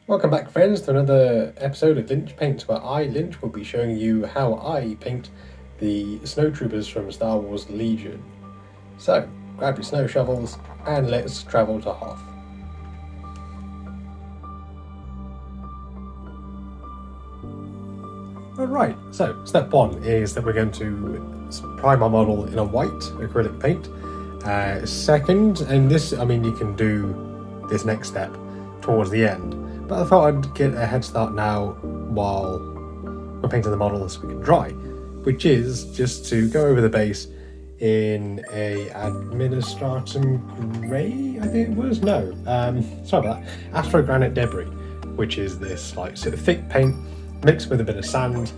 Welcome back, friends, to another episode of Lynch Paints, where I, Lynch, will be showing you how I paint the Snowtroopers from Star Wars Legion. So, grab your snow shovels and let's travel to Hoth. Alright, so step one is that we're going to prime our model in a white acrylic paint. Second, and this, you can do this next step towards the end, but I thought I'd get a head start now while we're painting the model so we can dry, which is just to go over the base in a Administratum Grey, I think it was? No, sorry about that. Astrogranite Debris, which is this sort of thick paint mixed with a bit of sand,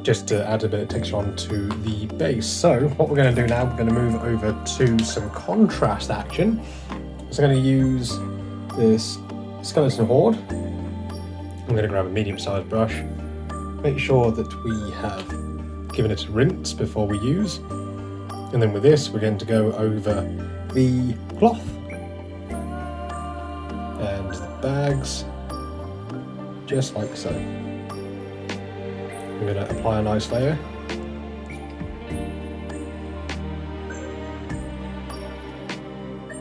just to add a bit of texture onto the base. So what we're going to do now, we're going to move over to some contrast action. So I'm going to use this Skeleton Horde. I'm going to grab a medium-sized brush, make sure that we have given it a rinse before we use, and then with this we're going to go over the cloth and the bags, just like so. I'm going to apply a nice layer.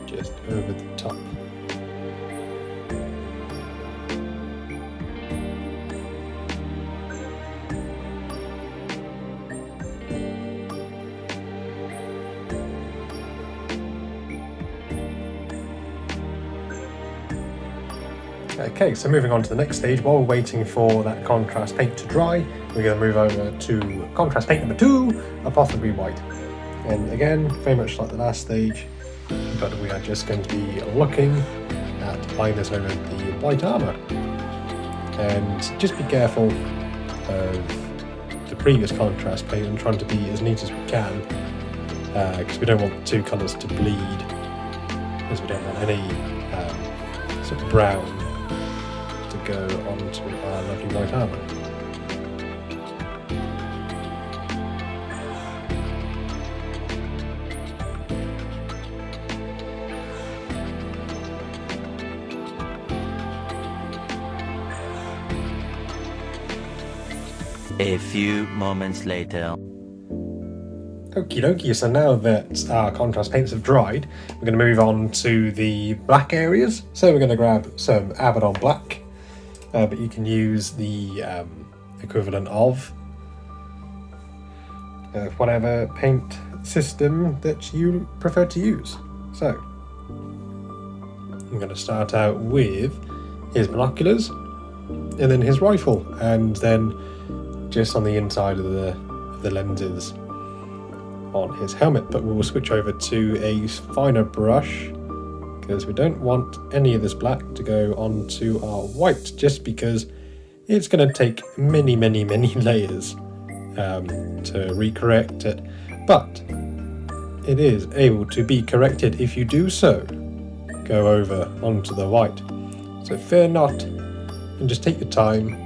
Just over the top. Okay, so moving on to the next stage, while we're waiting for that contrast paint to dry, we're going to move over to contrast paint number 2, Apothecary White. And again, very much like the last stage, but we are just going to be looking at applying this over the white armour. And just be careful of the previous contrast paint and trying to be as neat as we can, because we don't want the two colours to bleed, because we don't want any sort of brown to go onto our lovely white armour. A few moments later. Okie dokie, so now that our contrast paints have dried, we're going to move on to the black areas. So we're going to grab some Abaddon Black, but you can use the equivalent of whatever paint system that you prefer to use. So I'm going to start out with his binoculars, and then his rifle, and then just on the inside of the lenses on his helmet. But we will switch over to a finer brush because we don't want any of this black to go onto our white, just because it's going to take many layers to recorrect it, but it is able to be corrected if you do so go over onto the white. So fear not, and just take your time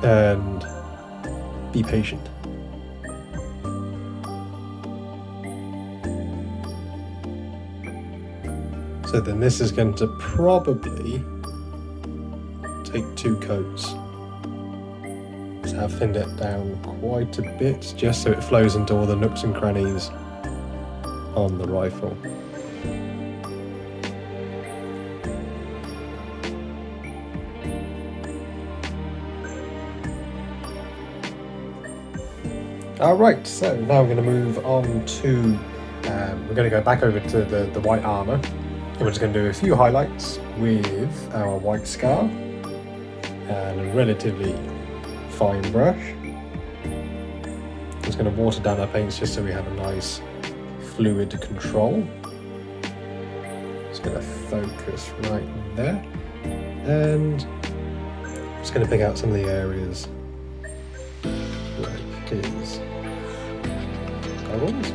and be patient. So then this is going to probably take 2 coats. So I've thinned it down quite a bit, just so it flows into all the nooks and crannies on the rifle. Alright, so now we're going to move on to, we're going to go back over to the white armour, and we're just going to do a few highlights with our white scar and a relatively fine brush. Just going to water down our paints just so we have a nice fluid control. Just going to focus right there, and just going to pick out some of the areas like his goggles,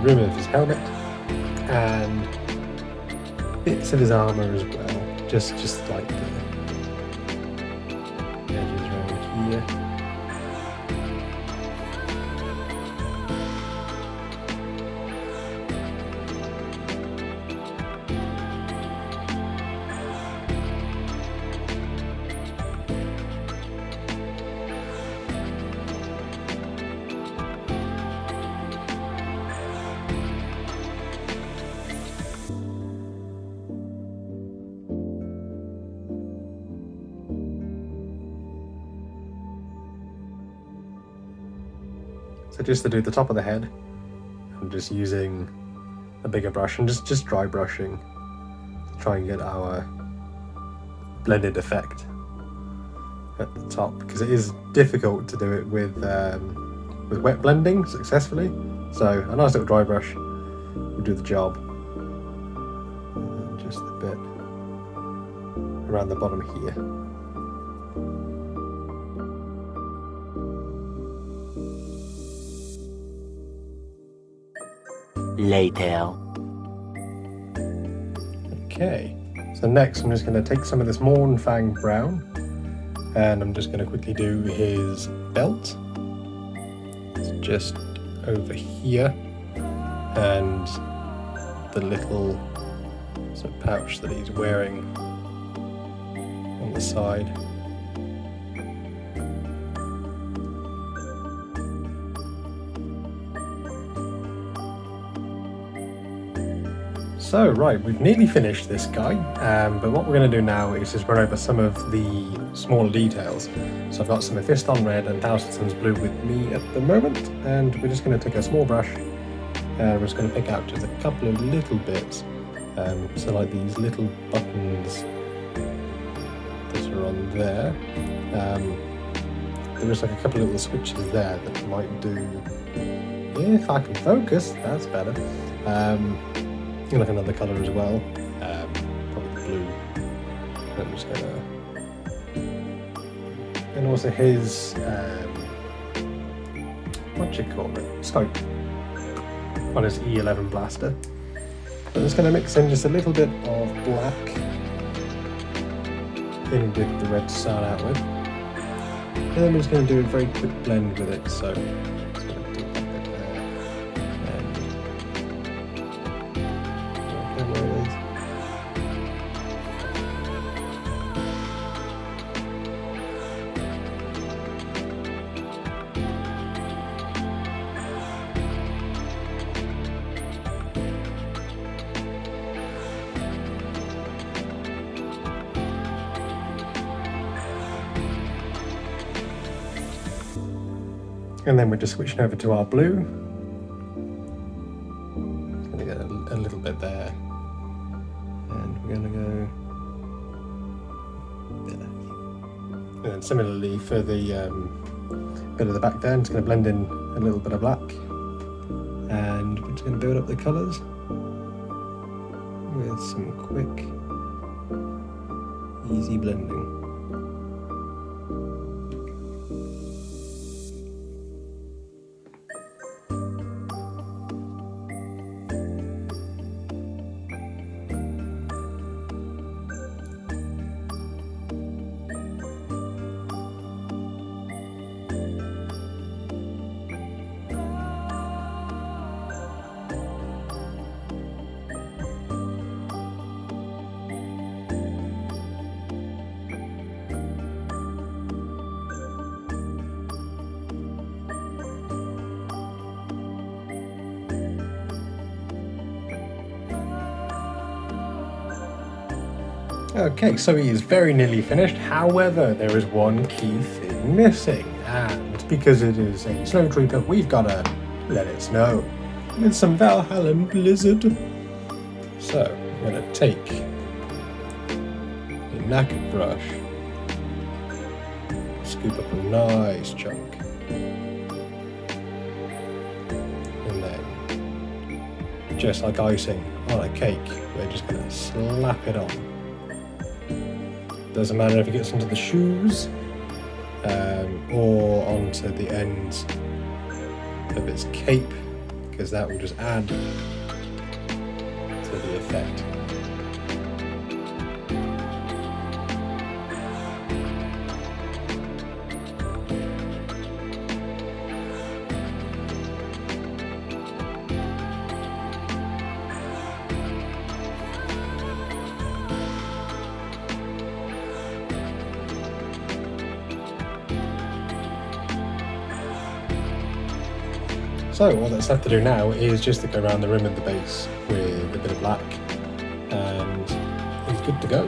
rim of his helmet, and bits of his armour as well, just like the edges around here. just to do the top of the head, I'm just using a bigger brush and just dry brushing to try and get our blended effect at the top, because it is difficult to do it with wet blending successfully. So a nice little dry brush will do the job. And just a bit around the bottom here. Later. Okay, so next I'm just going to take some of this Mornfang brown and I'm just going to quickly do his belt. It's just over here, and the little sort of pouch that he's wearing on the side. So right, we've nearly finished this guy, but what we're going to do now is just run over some of the smaller details. So I've got some Mephiston red and Thousand Suns blue with me at the moment, and we're just going to take a small brush and we're just going to pick out just a couple of little bits. So like these little buttons that are on there. There is like a couple of little switches there that might do, if I can focus, that's better. Like another colour as well, probably the blue. I'm just gonna, and also his what do you call it? Scope on his E11 blaster. I'm just gonna mix in just a little bit of black in with the red to start out with, and then we're just gonna do a very quick blend with it. So. And then we're just switching over to our blue. Just going to get a little bit there. And we're going to go there. And then similarly for the bit of the back there, I'm just going to blend in a little bit of black. And we're just going to build up the colours with some quick, easy blending. Okay, so he is very nearly finished. However, there is one key thing missing, and because it is a Snowtrooper, we've got to let it snow with some Valhalla Blizzard. So, I'm going to take a knackered brush, scoop up a nice chunk, and then, just like icing on a cake, we're just going to slap it on. Doesn't matter if it gets into the shoes or onto the ends of its cape, because that will just add to the effect. So all that's left to do now is just to go around the rim of the base with a bit of black, and he's good to go.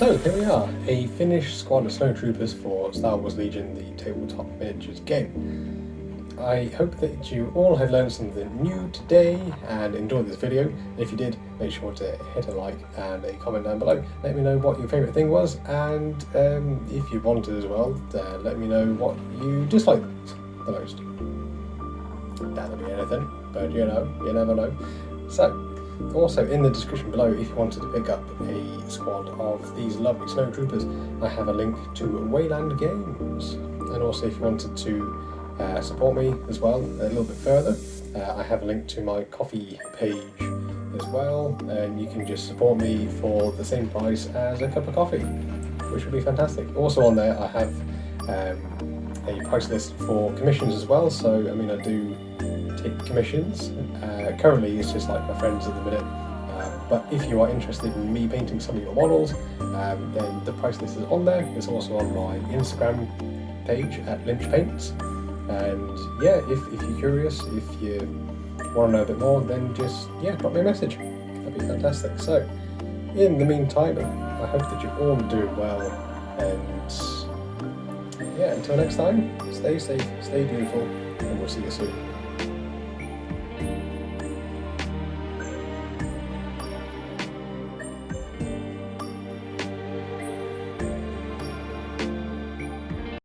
So here we are, a finished squad of Snowtroopers for Star Wars Legion, the tabletop miniatures game. I hope that you all have learned something new today and enjoyed this video. If you did, make sure to hit a like and a comment down below. Let me know what your favourite thing was, and if you wanted as well, let me know what you disliked the most. That'll be anything, but you know, you never know. So, also in the description below, if you wanted to pick up a squad of these lovely Snowtroopers, I have a link to Wayland Games. And also if you wanted to support me as well a little bit further, I have a link to my coffee page as well, and you can just support me for the same price as a cup of coffee, which would be fantastic. Also on there I have a price list for commissions as well, so I mean I do take commissions. Currently it's just like my friends at the minute, but if you are interested in me painting some of your models, then the price list is on there. It's also on my Instagram page at Lynch Paints, and yeah, if you're curious, if you want to know a bit more, then just drop me a message. That'd be fantastic. So in the meantime, I hope that you're all doing well, and yeah, until next time, stay safe, stay beautiful, and we'll see you soon.